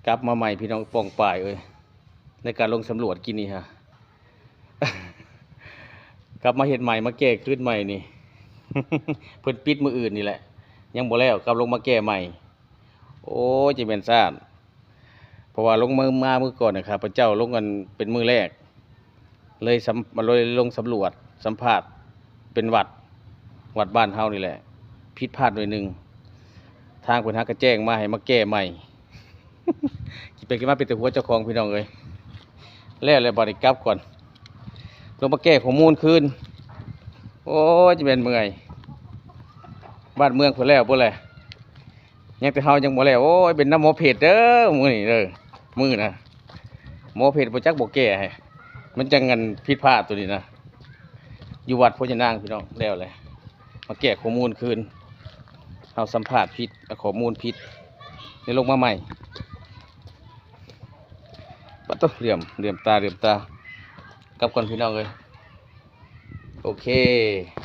กลับมาใหม่พี่น้องป้องป่ายในการลงสำรวจกินนี่ฮะ กลับมาเห็ดใหม่มาแก้ขึ้นใหม่นี่ เพิ่นปิดมืออื่นนี่แหละยังบ่แล้วกลับลงมาแก้ใหม่โอ้ยจะเป็นซ่านเพราะว่าลงมือก่อนนะครับพระเจ้าลงกันเป็นมือแรกเลยลงสำรวจสัมภาษณ์เป็นวัดบ้านเฮานี่แหละผิดพลาดหน่อยหนึงทางเพิ่นหากระแจ้งมาให้มาแก้ใหม่ คิดไปคิดมาเป็นแต่หัวเจ้าของพี่น้องเอ้ยแล้วบัดนี้กลับก่อนลงมาแก้ข้อมูลคืนโอ้ยจะเป็นเมื่อยบ้านเมืองเพิ่นแล้วบ่แลยังแต่เฮายังบ่แล้วโอ้ยเป็นน้ำหมอเพชรเด้อมื้อนี้เด้อมื้อนะหมอเพชรบ่จักบ่แก้ให้มันจังงันผิดพลาดตัวนี้นะอยู่วัดโพญานางพี่น้องแล้วเลยมาแก้ข้อมูลคืนเฮาสัมภาษณ์ผิดข้อมูลผิดได้ลงมาใหม่บ่ต้องเหลื่อมตากลับก่อนพี่น้องเอ้ยโอเค